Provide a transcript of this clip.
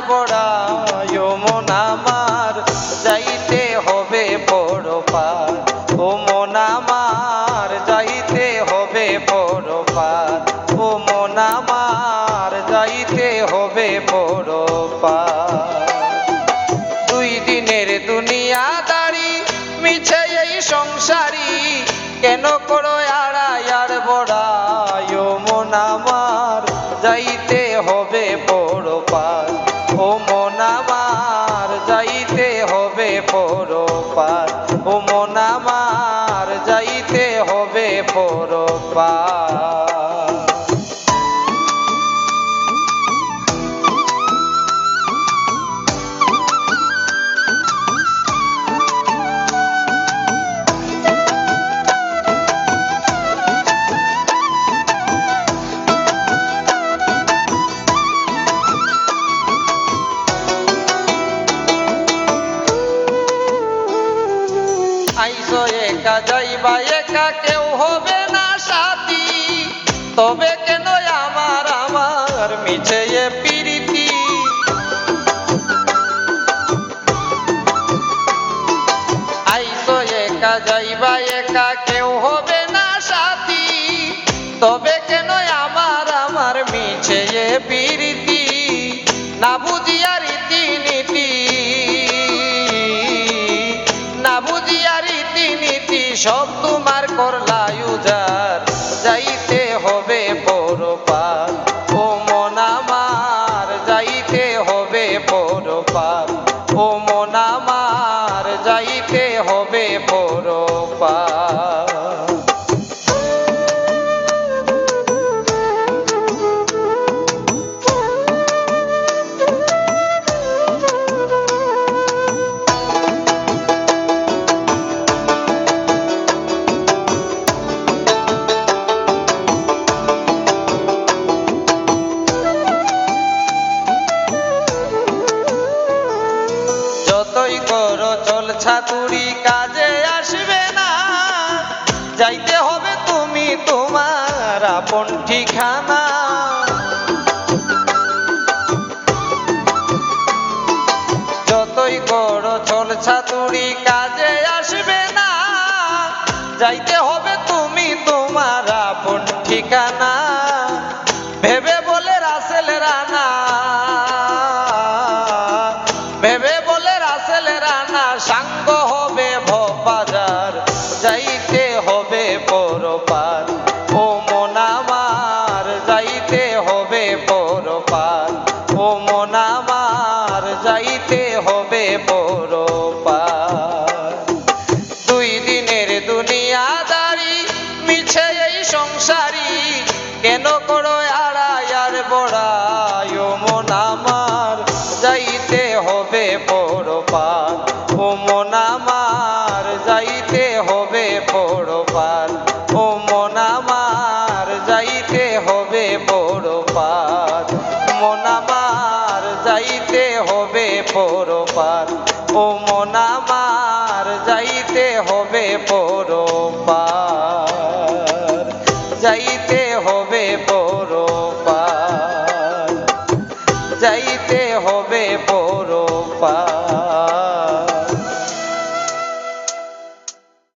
বড়ায় ও মন আমার যাইতে হবে পরপার ও মন আমার যাইতে হবে পরপার ও মন আমার যাইতে হবে পরপার দুই দিনের দুনিয়াদারি মিছে এই সংসারী কেন করো আড়াই আর বড়াই ও মন আমার যাইতে হবে পরপার ও মন আমার যাইতে হবে পরপার ও মন আমার যাইতে হবে পরপার আইসো একা যাইবা একা কেউ হবে না সাথী তবে কেন আমার মিছে এ প্রীতি আইসো একা যাইবা একা কেউ হবে না সাথী তবে কেন আমার মিছে এ প্রীতি না বুঝিয়া রীতিনীতি না বুঝিয়া রীতিনীতি সব তোমার করলাই উজার যাইতে হবে পরপার ও মন আমার যাইতে হবে পরপার ও মন আমার যাইতে হবে পরপার যতই করো চল ছাতুরি কাজে আসবে না যাইতে হবে তুমি তোমার আপন ঠিকানা যতই করো চল ছাতুরি কাজে আসবে না যাইতে হবে তুমি তোমার আপন ঠিকানা ভেবে বলে রাসেল রানা ভেবে বলে রাসেল রানা সাঙ্গ হবে ভবাজার যাইতে হবে পরপার ও মন আমার যাইতে হবে পরপার ও মন আমার যাইতে হবে পরপার দুই দিনের দুনিয়াদারি মিছে এই সংসারী কেন করো আড়াই আর বড়াই ও মন আমার যাইতে হবে পরপার ও মন আমার যাইতে হবে পরপার ও মন আমার যাইতে হবে পরপার মন আমার যাইতে হবে পরপার ও মন আমার যাইতে হবে পরপার যাইতে হবে পরপার যাইতে হবে পরপার।